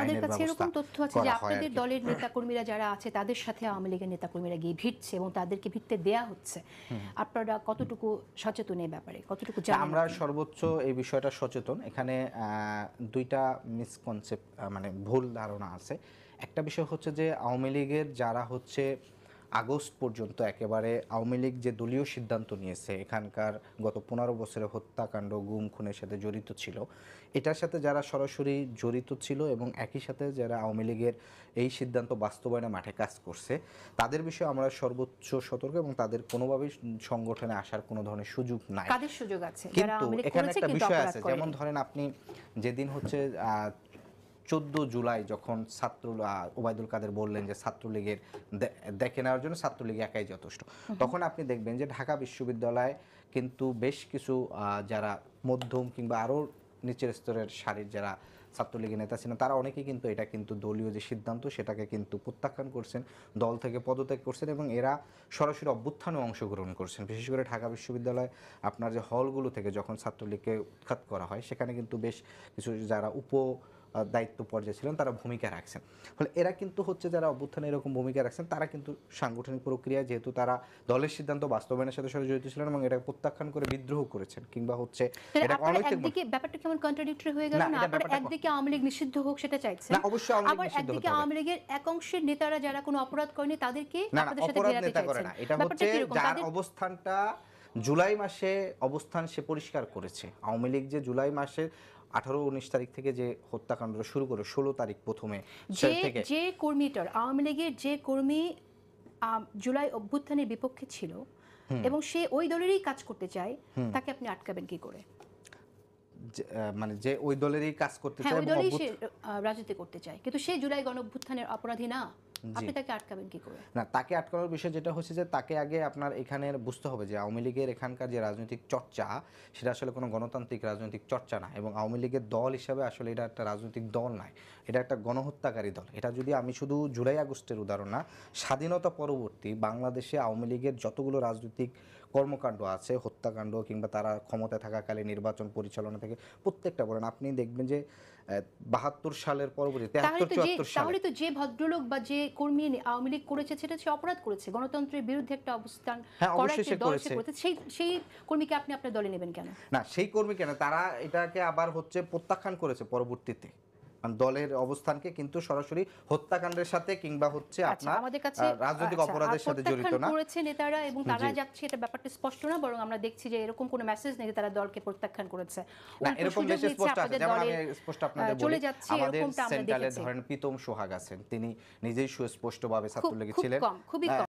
আমাদের কাছে এরকম তথ্য আছে যে আপনাদের দলের নেতাকর্মীরা যারা আছে তাদের সাথে আওয়ামী লীগের নেতাকর্মীরা গিয়ে ভিড়ছে এবং তাদেরকে ভিড়তে দেয়া হচ্ছে। আপনারা কতটুকু সচেতন এই ব্যাপারে, কতটুকু জানেন? আমরা সর্বোচ্চ এই বিষয়টা সচেতন। এখানে দুইটা মিসকনসেপ্ট মানে ভুল ধারণা আছে। একটা বিষয় হচ্ছে যে আওয়ামী লীগের যারা হচ্ছে আগস্ট পর্যন্ত একেবারে আওয়ামী লীগ যে দলীয় সিদ্ধান্ত নিয়েছে এখানকার গত 15 বছরের হত্যাকাণ্ড গুম খুনের সাথে জড়িত ছিল, এটার সাথে যারা সরাসরি জড়িত ছিল এবং একই সাথে যারা আওয়ামী লীগের এই সিদ্ধান্ত বাস্তবায়নে মাঠে কাজ করছে তাদের বিষয়ে আমরা সর্বোচ্চ সতর্ক এবং তাদের কোনোভাবেই সংগঠনে আসার কোনো ধরনের সুযোগ নাই। কাদের সুযোগ আছে? কিন্তু এখানে একটা বিষয় আছে, যেমন ধরেন আপনি যেদিন হচ্ছে 14 জুলাই যখন ওবায়দুল কাদের বললেন যে ছাত্রলীগের দেখে নেওয়ার জন্য ছাত্রলীগ একাই যথেষ্ট, তখন আপনি দেখবেন যে ঢাকা বিশ্ববিদ্যালয় কিন্তু বেশ কিছু যারা মধ্যম কিংবা আরও নিচের স্তরের সারির যারা ছাত্রলীগের নেতা ছিলেন তারা অনেকেই কিন্তু এটা কিন্তু দলীয় যে সিদ্ধান্ত সেটাকে কিন্তু প্রত্যাখ্যান করছেন, দল থেকে পদত্যাগ করছেন এবং এরা সরাসরি অভ্যুত্থানে অংশগ্রহণ করছেন। বিশেষ করে ঢাকা বিশ্ববিদ্যালয় আপনার যে হলগুলো থেকে যখন ছাত্রলীগকে উৎখাত করা হয় সেখানে কিন্তু বেশ কিছু যারা দায়িত্ব পর্যায়ে ছিলেন তারা ভূমিকা রাখছেন। ফলে এরা কিন্তু হচ্ছে যারা অভ্যুত্থানে এরকম ভূমিকা রাখছেন তারা কিন্তু সাংগঠনিক প্রক্রিয়ায় যেহেতু তারা দলের সিদ্ধান্ত বাস্তবায়নের সাথে সাথে জড়িত ছিলেন এবং এটা প্রত্যাখ্যান করে বিদ্রোহ করেছেন কিংবা হচ্ছে এটা অনৈতিক। ব্যাপারটা কেমন কন্ট্রাডিক্টরি হয়ে গেল না? আপনারা একদিকে আওয়ামী লীগ নিষিদ্ধ হোক সেটা চাইছেন, না অবশ্যই আওয়ামী লীগ নিষিদ্ধ হতে হবে। একদিকে আওয়ামী লীগের এক অংশের নেতারা যারা কোনো অপরাধ করেনি তাদেরকে আপনাদের সাথে ঘেরাতে চাইছেন। না, এটা হচ্ছে যার অবস্থানটা জুলাই মাসে অবস্থান সে পরিষ্কার করেছে। আওয়ামী লীগ যে জুলাই মাসে 18-19 তারিখ থেকে যে হত্যাকাণ্ড শুরু করে 16 তারিখ প্রথমে যে কর্মীটার আওয়ামী লীগের যে কর্মী জুলাই অভ্যুত্থানের বিপক্ষে ছিল এবং সে ওই দলেরই কাজ করতে চায়, তাকে আপনি আটকাবেন কি করে? মানে যে ওই দলেরই কাজ করতে চায়, ওই দলেরই সে রাজনীতি করতে চায়, কিন্তু সে জুলাই গণঅভ্যুত্থানের অপরাধী না, আপনি তাকে আটকাবেন কি করে? না, তাকে আটকানোর বিষয় যেটা হচ্ছে যে তাকে আগে আপনার এখানে বুঝতে হবে যে আওয়ামী লীগের এখানকার যে রাজনৈতিক চর্চা সেটা আসলে কোনো গণতান্ত্রিক রাজনৈতিক চর্চা না এবং আওয়ামী লীগের দল হিসাবে আসলে এটা একটা রাজনৈতিক দল নয়, এটা একটা গণহত্যাকারী দল। এটা যদি আমি শুধু জুলাই আগস্টের উদাহরণ না, স্বাধীনতা পরবর্তী বাংলাদেশে আওয়ামী লীগের যতগুলো রাজনৈতিক কর্মকাণ্ড আছে, হত্যাকাণ্ড কিংবা তারা ক্ষমতায় থাকাকালে নির্বাচন পরিচালনা থেকে প্রত্যেকটা বলেন, আপনি দেখবেন যে 72 সালের পরবর্তী 73-74 সালে তাহলে তো যে ভদ্রলোক বা যে কর্মী আওয়ামী লীগ করেছে সেটা সে অপরাধ করেছে, গণতন্ত্রের বিরুদ্ধে একটা অবস্থান করেছে, সেই কর্মীকে আপনি আপনার দলে নেবেন কেন? না, সেই কর্মী কেন, তারা এটাকে আবার হচ্ছে প্রত্যাখ্যান করেছে পরবর্তীতে দলের অবস্থানকে, কিন্তু সরাসরি হত্যাকাণ্ডের সাথে কিংবা হচ্ছে আপনার রাজনৈতিক অপরাধের সাথে জড়িত না করেছে নেতারা এবং তারা যাচ্ছে, এটা ব্যাপারটা স্পষ্ট না, বরং আমরা দেখছি যে এরকম কোনো মেসেজ নেই তারা দলকে প্রত্যাখ্যান করেছে। না, এরকম মেসেজ স্পষ্ট আছে, যেমন আমি স্পষ্ট আপনাদের বলি, আমাদের সেন্ট্রালে ধরেন প্রীতম সোহাগ আছেন, তিনি নিজেই সুস্পষ্টভাবে ছাত্রলীগে ছিলেন, খুবই কম